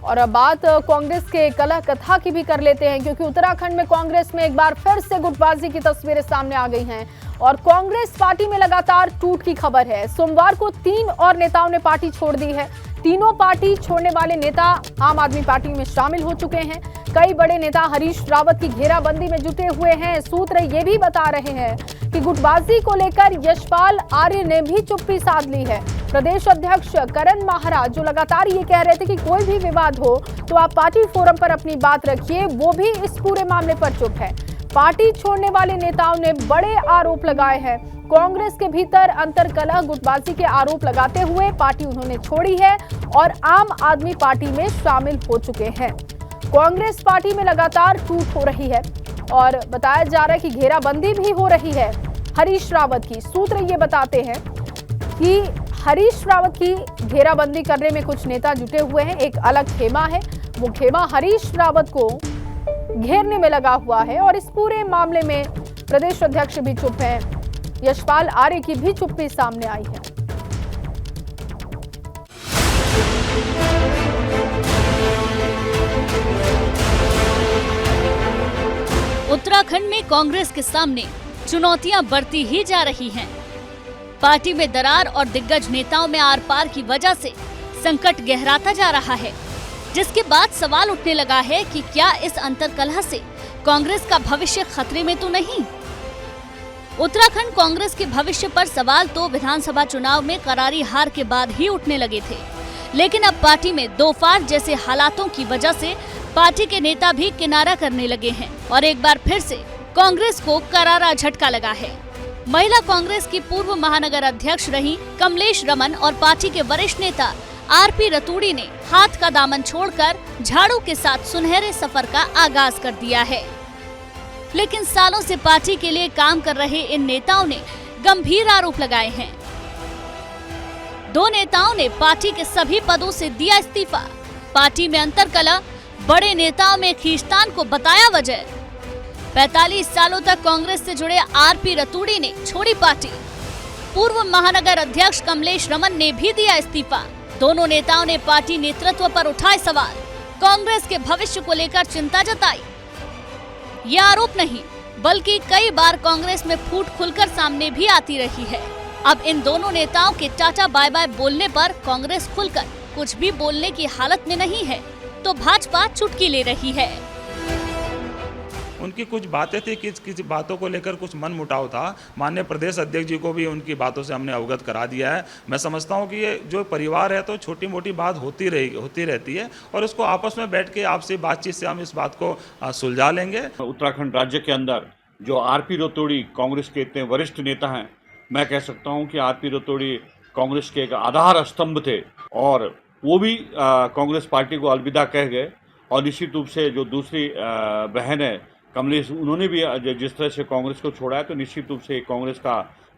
और अब बात कांग्रेस के कलह कथा की भी कर लेते हैं, क्योंकि उत्तराखंड में कांग्रेस में एक बार फिर से गुटबाजी की तस्वीरें सामने आ गई हैं और कांग्रेस पार्टी में लगातार टूट की खबर है। सोमवार को 3 और नेताओं ने पार्टी छोड़ दी है। तीनों पार्टी छोड़ने वाले नेता आम आदमी पार्टी में शामिल हो चुके हैं। कई बड़े नेता हरीश रावत की घेराबंदी में जुटे हुए हैं। सूत्र ये भी बता रहे हैं कि गुटबाजी को लेकर यशपाल आर्य ने भी चुप्पी साध ली है। प्रदेश अध्यक्ष करण माहरा जो लगातार ये कह रहे थे कि कोई भी विवाद हो तो आप पार्टी फोरम पर अपनी बात रखिए, वो भी इस पूरे मामले पर चुप है। पार्टी छोड़ने वाले नेताओं ने बड़े आरोप लगाए हैं। कांग्रेस के भीतर अंतरकलह गुटबाजी के आरोप लगाते हुए पार्टी उन्होंने छोड़ी है और आम आदमी पार्टी में शामिल हो चुके हैं। कांग्रेस पार्टी में लगातार टूट हो रही है और बताया जा रहा है कि घेराबंदी भी हो रही है हरीश रावत की। सूत्र ये बताते हैं कि हरीश रावत की घेराबंदी करने में कुछ नेता जुटे हुए हैं। एक अलग खेमा है, वो खेमा हरीश रावत को घेरने में लगा हुआ है और इस पूरे मामले में प्रदेश अध्यक्ष भी चुप हैं। यशपाल आर्य की भी चुप्पी सामने आई है। उत्तराखंड में कांग्रेस के सामने चुनौतियां बढ़ती ही जा रही हैं। पार्टी में दरार और दिग्गज नेताओं में आर पार की वजह से संकट गहराता जा रहा है, जिसके बाद सवाल उठने लगा है कि क्या इस अंतरकलह से कांग्रेस का भविष्य खतरे में तो नहीं। उत्तराखंड कांग्रेस के भविष्य पर सवाल तो विधानसभा चुनाव में करारी हार के बाद ही उठने लगे थे, लेकिन अब पार्टी में दो फाड़ जैसे हालातों की वजह से पार्टी के नेता भी किनारा करने लगे हैं और एक बार फिर से कांग्रेस को करारा झटका लगा है। महिला कांग्रेस की पूर्व महानगर अध्यक्ष रही कमलेश रमन और पार्टी के वरिष्ठ नेता आरपी रतूड़ी ने हाथ का दामन छोड़कर झाड़ू के साथ सुनहरे सफर का आगाज कर दिया है। लेकिन सालों से पार्टी के लिए काम कर रहे इन नेताओं ने गंभीर आरोप लगाए हैं। दो नेताओं ने पार्टी के सभी पदों से दिया इस्तीफा। पार्टी में अंतरकलह, बड़े नेताओं में खींचतान को बताया वजह। 45 सालों तक कांग्रेस से जुड़े आरपी रतूड़ी ने छोड़ी पार्टी। पूर्व महानगर अध्यक्ष कमलेश रमन ने भी दिया इस्तीफा। दोनों नेताओं ने पार्टी नेतृत्व पर उठाए सवाल, कांग्रेस के भविष्य को लेकर चिंता जताई। ये आरोप नहीं बल्कि कई बार कांग्रेस में फूट खुलकर सामने भी आती रही है। अब इन दोनों नेताओं के टाटा बाय बाय बोलने पर कांग्रेस खुलकर कुछ भी बोलने की हालत में नहीं है तो भाजपा चुटकी ले रही है। उनकी कुछ बातें थी, किस बातों को लेकर कुछ मन मुटाव था। माननीय प्रदेश अध्यक्ष जी को भी उनकी बातों से हमने अवगत करा दिया है। मैं समझता हूं कि ये जो परिवार है तो छोटी मोटी बात होती रहती है और उसको आपस में बैठ के आपसे बातचीत से हम इस बात को सुलझा लेंगे। उत्तराखंड राज्य के अंदर जो आरपी रतूड़ी कांग्रेस के इतने वरिष्ठ नेता हैं, मैं कह सकता हूँ कि आरपी रतूड़ी कांग्रेस के एक आधार स्तंभ थे और वो भी कांग्रेस पार्टी को अलविदा कह गए। और निश्चित रूप से जो दूसरी बहन है कमलेश, उन्होंने भी जिस तरह से कांग्रेस को छोड़ा है तो निश्चित रूप से कांग्रेस का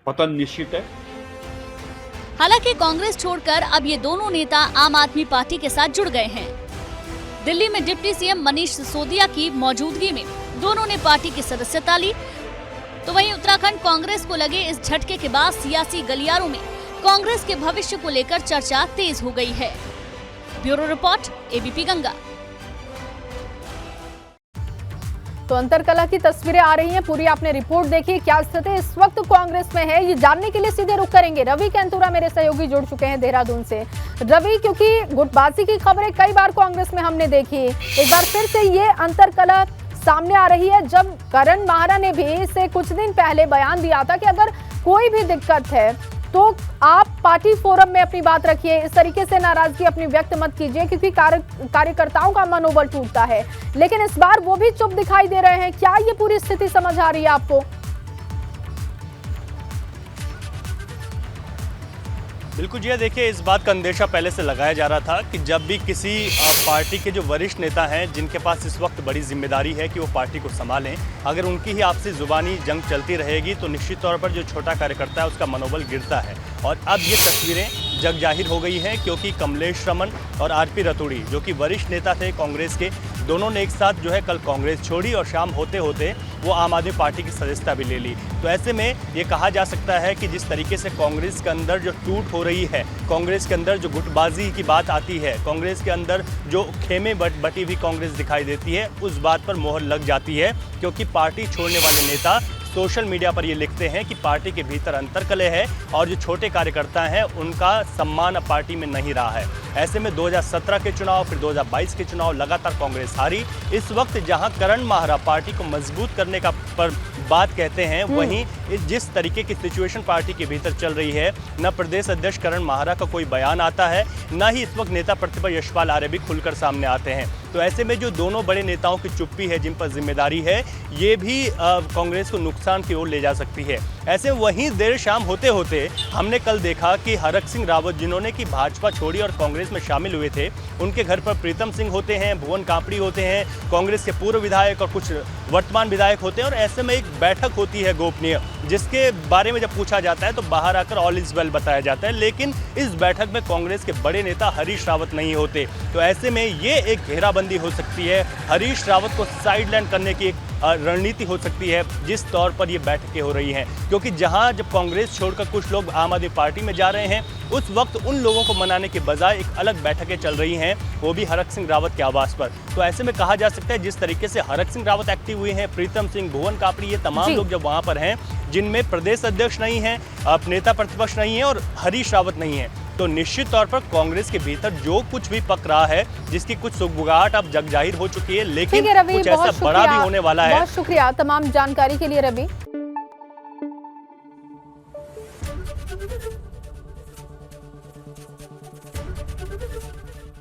पतन निश्चित है। हालांकि कांग्रेस छोड़कर अब ये दोनों नेता आम आदमी पार्टी के साथ जुड़ गए हैं। दिल्ली में डिप्टी सीएम मनीष सिसोदिया की मौजूदगी में दोनों ने पार्टी की सदस्यता ली। तो वहीं उत्तराखंड कांग्रेस को लगे इस झटके के बाद सियासी गलियारों में कांग्रेस के भविष्य को लेकर चर्चा तेज हो गई है। Bureau report, ABP Ganga. तो अंतरकलह की तस्वीरें आ रही हैं, पूरी आपने रिपोर्ट देखी। क्या स्थिति इस वक्त कांग्रेस में है, ये जानने के लिए सीधे रुख करेंगे। रवि कैंतुरा मेरे सहयोगी जुड़ चुके हैं देहरादून से। रवि, क्योंकि गुटबाजी की खबरें कई बार कांग्रेस में हमने देखी, एक बार फिर से ये अंतरकलह सामने आ रही है। जब करण माहरा ने भी इससे कुछ दिन पहले बयान दिया था कि अगर कोई भी दिक्कत है तो आप पार्टी फोरम में अपनी बात रखिए, इस तरीके से नाराजगी अपनी व्यक्त मत कीजिए क्योंकि कार्यकर्ताओं का मनोबल टूटता है। लेकिन इस बार वो भी चुप दिखाई दे रहे हैं। क्या ये पूरी स्थिति समझ आ रही है आपको? बिल्कुल जी, देखिए इस बात का अंदेशा पहले से लगाया जा रहा था कि जब भी किसी पार्टी के जो वरिष्ठ नेता हैं जिनके पास इस वक्त बड़ी जिम्मेदारी है कि वो पार्टी को संभालें, अगर उनकी ही आपसी जुबानी जंग चलती रहेगी तो निश्चित तौर पर जो छोटा कार्यकर्ता है उसका मनोबल गिरता है। और अब ये तस्वीरें जग जाहिर हो गई है, क्योंकि कमलेश रमन और आरपी रतूड़ी जो कि वरिष्ठ नेता थे कांग्रेस के, दोनों ने एक साथ जो है कल कांग्रेस छोड़ी और शाम होते होते वो आम आदमी पार्टी की सदस्यता भी ले ली। तो ऐसे में ये कहा जा सकता है कि जिस तरीके से कांग्रेस के अंदर जो टूट हो रही है, कांग्रेस के अंदर जो गुटबाजी की बात आती है, कांग्रेस के अंदर जो खेमे बटी हुई कांग्रेस दिखाई देती है, उस बात पर मोहर लग जाती है, क्योंकि पार्टी छोड़ने वाले नेता सोशल मीडिया पर ये लिखते हैं कि पार्टी के भीतर अंतर्कलह है और जो छोटे कार्यकर्ता हैं उनका सम्मान अब पार्टी में नहीं रहा है। ऐसे में 2017 के चुनाव, फिर 2022 के चुनाव लगातार कांग्रेस हारी। इस वक्त जहां करण माहरा पार्टी को मजबूत करने का पर बात कहते हैं, वहीं जिस तरीके की सिचुएशन पार्टी के भीतर चल रही है, न प्रदेश अध्यक्ष करण माहरा का कोई बयान आता है, न ही इस वक्त नेता प्रतिपक्ष यशपाल आर्य भी खुलकर सामने आते हैं। तो ऐसे में जो दोनों बड़े नेताओं की चुप्पी है, जिन पर जिम्मेदारी है, ये भी कांग्रेस को नुकसान की ओर ले जा सकती है। ऐसे वहीं देर शाम होते होते हमने कल देखा कि हरक सिंह रावत, जिन्होंने कि भाजपा छोड़ी और कांग्रेस में शामिल हुए थे, उनके घर पर प्रीतम सिंह होते हैं, भुवन कापड़ी होते हैं, कांग्रेस के पूर्व विधायक और कुछ वर्तमान विधायक होते हैं, और ऐसे में एक बैठक होती है गोपनीय, जिसके बारे में जब पूछा जाता है तो बाहर आकर ऑल इज वेल बताया जाता है, लेकिन इस बैठक में कांग्रेस के बड़े नेता हरीश रावत नहीं होते। तो ऐसे में ये एक घेराबंदी हो सकती है, हरीश रावत को साइडलाइन करने की एक रणनीति हो सकती है, जिस तौर पर ये बैठकें हो रही हैं, क्योंकि जहां जब कांग्रेस छोड़कर कुछ लोग आम आदमी पार्टी में जा रहे हैं, उस वक्त उन लोगों को मनाने के बजाय एक अलग बैठकें चल रही हैं, वो भी हरक सिंह रावत के आवास पर। तो ऐसे में कहा जा सकता है जिस तरीके से हरक सिंह रावत एक्टिव हुए हैं, प्रीतम सिंह, भुवन कापड़ी, ये तमाम लोग जब वहां पर हैं, जिनमें प्रदेश अध्यक्ष नहीं है, नेता प्रतिपक्ष नहीं है और हरीश रावत नहीं है, तो निश्चित तौर पर कांग्रेस के भीतर जो कुछ भी पक रहा है, जिसकी कुछ सुगबुगाहट अब जग जाहिर हो चुकी है, लेकिन कुछ ऐसा बड़ा भी होने वाला है। बहुत शुक्रिया तमाम जानकारी के लिए रवि।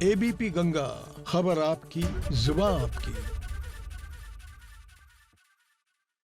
एबीपी गंगा, खबर आपकी, जुबान आपकी।